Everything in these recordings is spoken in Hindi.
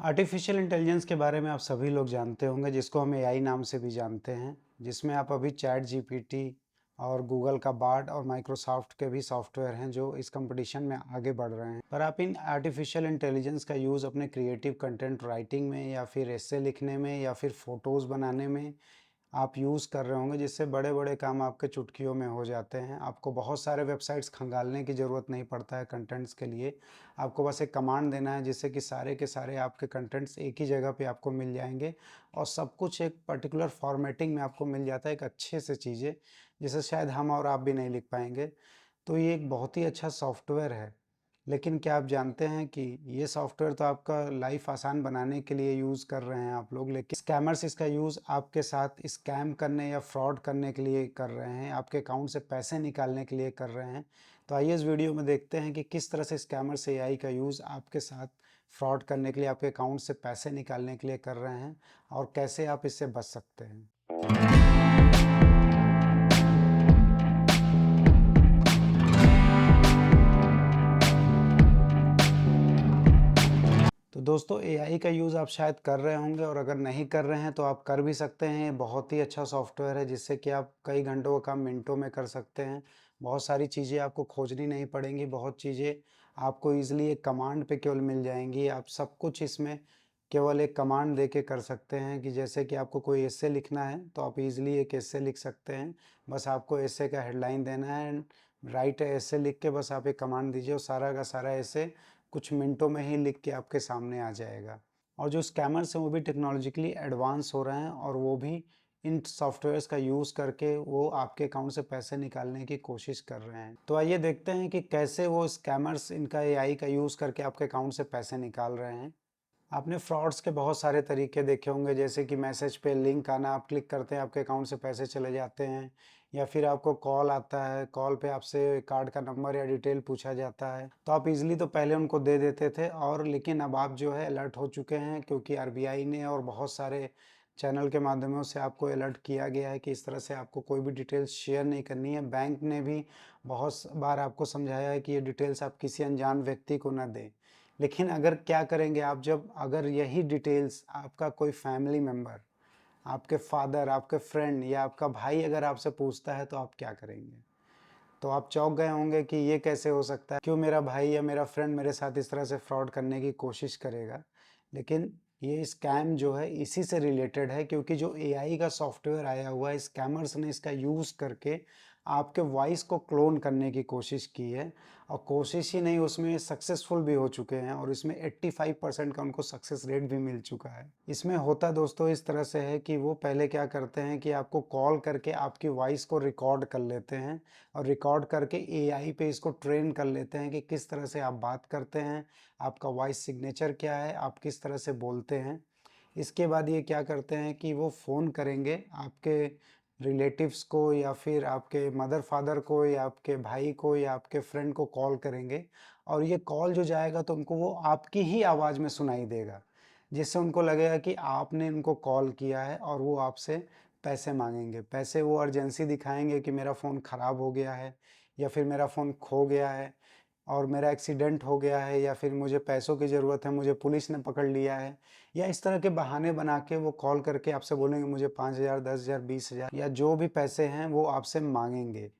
आर्टिफिशियल इंटेलिजेंस के बारे में आप सभी लोग जानते होंगे, जिसको हम एआई नाम से भी जानते हैं, जिसमें आप अभी चैट जीपीटी और गूगल का बार्ड और माइक्रोसॉफ्ट के भी सॉफ्टवेयर हैं जो इस कंपटीशन में आगे बढ़ रहे हैं। पर आप इन आर्टिफिशियल इंटेलिजेंस का यूज़ अपने क्रिएटिव कंटेंट राइटिंग में या फिर एस्से लिखने में या फिर फ़ोटोज़ बनाने में आप यूज़ कर रहे होंगे, जिससे बड़े-बड़े काम आपके चुटकियों में हो जाते हैं। आपको बहुत सारे वेबसाइट्स खंगालने की ज़रूरत नहीं पड़ता है कंटेंट्स के लिए। आपको बस एक कमांड देना है, जिससे कि सारे के सारे आपके कंटेंट्स एक ही जगह पे आपको मिल जाएँगे और सब कुछ एक पर्टिकुलर फ़ॉर्मेटिंग में आपको मिल जाता है, एक अच्छे से चीज़ें, जिसे शायद हम और आप भी नहीं लिख पाएँगे। तो ये एक बहुत ही अच्छा सॉफ्टवेयर है। लेकिन क्या आप जानते हैं कि ये सॉफ्टवेयर तो आपका लाइफ आसान बनाने के लिए यूज़ कर रहे हैं आप लोग, लेकिन स्कैमर्स इसका यूज़ आपके साथ स्कैम करने या फ्रॉड करने के लिए कर रहे हैं, आपके अकाउंट से पैसे निकालने के लिए कर रहे हैं। तो आइए इस वीडियो में देखते हैं कि किस तरह से स्कैमर्स एआई का यूज़ आपके साथ फ्रॉड करने के लिए, आपके अकाउंट से पैसे निकालने के लिए कर रहे हैं और कैसे आप इससे बच सकते हैं। तो दोस्तों, एआई का यूज़ आप शायद कर रहे होंगे और अगर नहीं कर रहे हैं तो आप कर भी सकते हैं। ये बहुत ही अच्छा सॉफ्टवेयर है, जिससे कि आप कई घंटों का काम मिनटों में कर सकते हैं। बहुत सारी चीज़ें आपको खोजनी नहीं पड़ेंगी, बहुत चीज़ें आपको ईज़िली एक कमांड पे केवल मिल जाएँगी। आप सब कुछ इसमें केवल एक कमांड दे के कर सकते हैं, कि जैसे कि आपको कोई एस्से लिखना है तो आप ईज़िली एक एस्से लिख सकते हैं। बस आपको एस्से का हेडलाइन देना है एंड राइट एस्से लिख के बस आप एक कमांड दीजिए और सारा का सारा एस्से कुछ मिनटों में ही लिख के आपके सामने आ जाएगा। और जो स्कैमर्स हैं वो भी टेक्नोलॉजिकली एडवांस हो रहे हैं और वो भी इन सॉफ्टवेयर्स का यूज़ करके वो आपके अकाउंट से पैसे निकालने की कोशिश कर रहे हैं। तो आइए देखते हैं कि कैसे वो स्कैमर्स इनका एआई का यूज़ करके आपके अकाउंट से पैसे निकाल रहे हैं। आपने फ्रॉड्स के बहुत सारे तरीके देखे होंगे, जैसे कि मैसेज पे लिंक आना, आप क्लिक करते हैं आपके अकाउंट से पैसे चले जाते हैं, या फिर आपको कॉल आता है, कॉल पे आपसे कार्ड का नंबर या डिटेल पूछा जाता है। तो आप इजीली तो पहले उनको दे देते थे, और लेकिन अब आप जो है अलर्ट हो चुके हैं, क्योंकि आरबीआई ने और बहुत सारे चैनल के माध्यमों से आपको अलर्ट किया गया है कि इस तरह से आपको कोई भी डिटेल्स शेयर नहीं करनी है। बैंक ने भी बहुत बार आपको समझाया है कि ये डिटेल्स आप किसी अनजान व्यक्ति को ना दें। लेकिन अगर क्या करेंगे आप, जब अगर यही डिटेल्स आपका कोई फैमिली मेंबर, आपके फादर, आपके फ्रेंड या आपका भाई अगर आपसे पूछता है तो आप क्या करेंगे? तो आप चौंक गए होंगे कि ये कैसे हो सकता है? क्यों मेरा भाई या मेरा फ्रेंड मेरे साथ इस तरह से फ्रॉड करने की कोशिश करेगा? लेकिन ये स्कैम जो है इसी से रिलेटेड है, क्योंकि जो एआई का सॉफ्टवेयर आया हुआ है, स्कैमर्स ने इसका यूज़ करके आपके वॉइस को क्लोन करने की कोशिश की है, और कोशिश ही नहीं, उसमें सक्सेसफुल भी हो चुके हैं और इसमें 85% का उनको सक्सेस रेट भी मिल चुका है। इसमें होता दोस्तों इस तरह से है कि वो पहले क्या करते हैं कि आपको कॉल करके आपकी वॉइस को रिकॉर्ड कर लेते हैं और रिकॉर्ड करके एआई पे इसको ट्रेन कर लेते हैं कि किस तरह से आप बात करते हैं, आपका वॉइस सिग्नेचर क्या है, आप किस तरह से बोलते हैं। इसके बाद ये क्या करते हैं कि वो फ़ोन करेंगे आपके रिलेटिव्स को, या फिर आपके मदर फादर को, या आपके भाई को, या आपके फ्रेंड को कॉल करेंगे, और ये कॉल जो जाएगा तो उनको वो आपकी ही आवाज़ में सुनाई देगा, जिससे उनको लगेगा कि आपने उनको कॉल किया है और वो आपसे पैसे मांगेंगे। पैसे वो अर्जेंसी दिखाएंगे कि मेरा फ़ोन ख़राब हो गया है, या फिर मेरा फ़ोन खो गया है और मेरा एक्सीडेंट हो गया है, या फिर मुझे पैसों की ज़रूरत है, मुझे पुलिस ने पकड़ लिया है, या इस तरह के बहाने बना के वो कॉल करके आपसे बोलेंगे मुझे 5,000, 10,000, 20,000 या जो भी पैसे हैं वो आपसे मांगेंगे।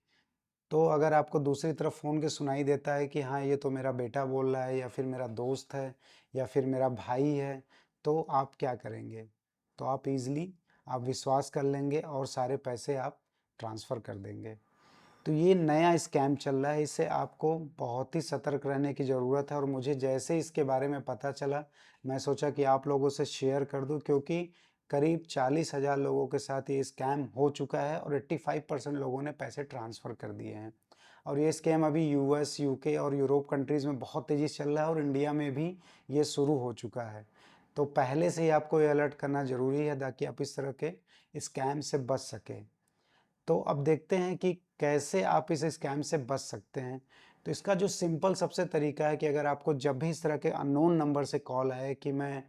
तो अगर आपको दूसरी तरफ फ़ोन के सुनाई देता है कि हाँ, ये तो मेरा बेटा बोल रहा है, या फिर मेरा दोस्त है, या फिर मेरा भाई है, तो आप क्या करेंगे? तो आप ईज़िली आप विश्वास कर लेंगे और सारे पैसे आप ट्रांसफ़र कर देंगे। तो ये नया स्कैम चल रहा है, इससे आपको बहुत ही सतर्क रहने की ज़रूरत है, और मुझे जैसे इसके बारे में पता चला, मैं सोचा कि आप लोगों से शेयर कर दूं, क्योंकि करीब 40,000 लोगों के साथ ये स्कैम हो चुका है और 85% लोगों ने पैसे ट्रांसफ़र कर दिए हैं। और ये स्कैम अभी यूएस, यूके और यूरोप कंट्रीज़ में बहुत तेज़ी से चल रहा है, और इंडिया में भी ये शुरू हो चुका है। तो पहले से ही आपको ये अलर्ट करना ज़रूरी है, ताकि आप इस तरह के स्कैम से बच सकें। तो अब देखते हैं कि कैसे आप इस स्कैम से बच सकते हैं। तो इसका जो सिंपल सबसे तरीका है कि अगर आपको जब भी इस तरह के अननोन नंबर से कॉल आए कि मैं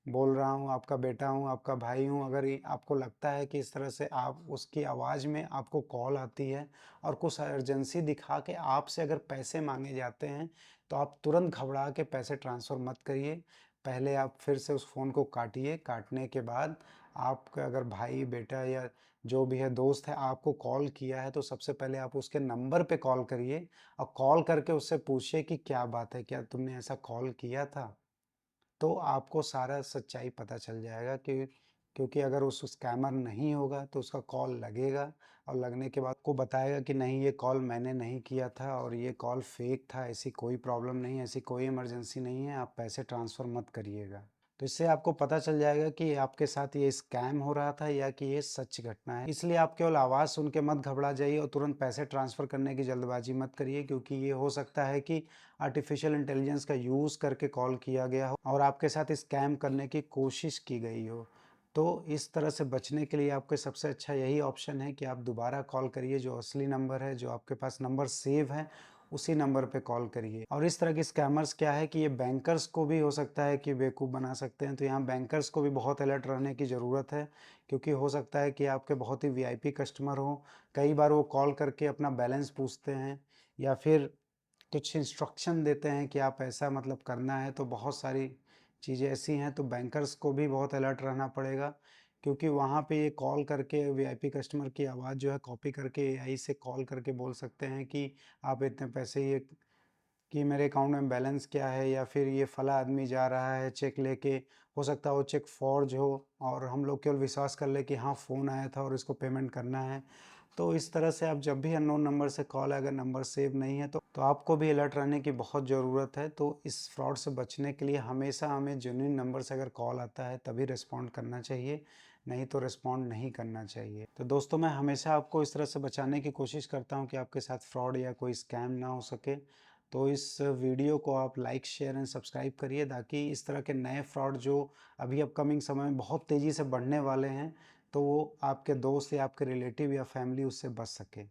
बोल रहा हूँ, आपका बेटा हूँ, आपका भाई हूँ, अगर ये आपको लगता है कि इस तरह से आप उसकी आवाज़ में आपको कॉल आती है और कुछ अर्जेंसी दिखा के आपसे अगर पैसे माँगे जाते हैं, तो आप तुरंत घबरा के पैसे ट्रांसफ़र मत करिए। पहले आप फिर से उस फ़ोन को काटिए। काटने के बाद आपका अगर भाई, बेटा या जो भी है दोस्त है आपको कॉल किया है, तो सबसे पहले आप उसके नंबर पे कॉल करिए और कॉल करके उससे पूछिए कि क्या बात है, क्या तुमने ऐसा कॉल किया था? तो आपको सारा सच्चाई पता चल जाएगा कि क्योंकि अगर उस स्कैमर नहीं होगा तो उसका कॉल लगेगा और लगने के बाद को बताएगा कि नहीं, ये कॉल मैंने नहीं किया था और ये कॉल फेक था, ऐसी कोई प्रॉब्लम नहीं है, ऐसी कोई इमरजेंसी नहीं है, आप पैसे ट्रांसफ़र मत करिएगा। तो इससे आपको पता चल जाएगा कि आपके साथ ये स्कैम हो रहा था या कि ये सच घटना है। इसलिए आप केवल आवाज़ सुन के मत घबरा जाइए और तुरंत पैसे ट्रांसफ़र करने की जल्दबाजी मत करिए, क्योंकि ये हो सकता है कि आर्टिफिशियल इंटेलिजेंस का यूज़ करके कॉल किया गया हो और आपके साथ स्कैम करने की कोशिश की गई हो। तो इस तरह से बचने के लिए आपके सबसे अच्छा यही ऑप्शन है कि आप दोबारा कॉल करिए, जो असली नंबर है, जो आपके पास नंबर सेव है, उसी नंबर पे कॉल करिए। और इस तरह के स्कैमर्स क्या है कि ये बैंकर्स को भी हो सकता है कि बेवकूफ़ बना सकते हैं, तो यहाँ बैंकर्स को भी बहुत अलर्ट रहने की ज़रूरत है, क्योंकि हो सकता है कि आपके बहुत ही वीआईपी कस्टमर हों। कई बार वो कॉल करके अपना बैलेंस पूछते हैं या फिर कुछ इंस्ट्रक्शन देते हैं कि आप ऐसा मतलब करना है, तो बहुत सारी चीज़ें ऐसी हैं, तो बैंकर्स को भी बहुत अलर्ट रहना पड़ेगा, क्योंकि वहाँ पे ये कॉल करके वीआईपी कस्टमर की आवाज़ जो है कॉपी करके एआई से कॉल करके बोल सकते हैं कि आप इतने पैसे, ये कि मेरे अकाउंट में बैलेंस क्या है, या फिर ये फला आदमी जा रहा है चेक लेके। हो सकता है वो चेक फॉर्ज हो और हम लोग केवल विश्वास कर ले कि हाँ फ़ोन आया था और इसको पेमेंट करना है। तो इस तरह से आप जब भी अननोन नंबर से कॉल, अगर नंबर सेव नहीं है तो आपको भी अलर्ट रहने की बहुत ज़रूरत है। तो इस फ्रॉड से बचने के लिए हमेशा हमें जेन्युइन नंबर से अगर कॉल आता है तभी रिस्पॉन्ड करना चाहिए, नहीं तो रिस्पॉन्ड नहीं करना चाहिए। तो दोस्तों, मैं हमेशा आपको इस तरह से बचाने की कोशिश करता हूँ कि आपके साथ फ्रॉड या कोई स्कैम ना हो सके। तो इस वीडियो को आप लाइक, शेयर एंड सब्सक्राइब करिए, ताकि इस तरह के नए फ्रॉड जो अभी अपकमिंग समय में बहुत तेज़ी से बढ़ने वाले हैं, तो वो आपके दोस्त या आपके रिलेटिव या फैमिली उससे बच सके।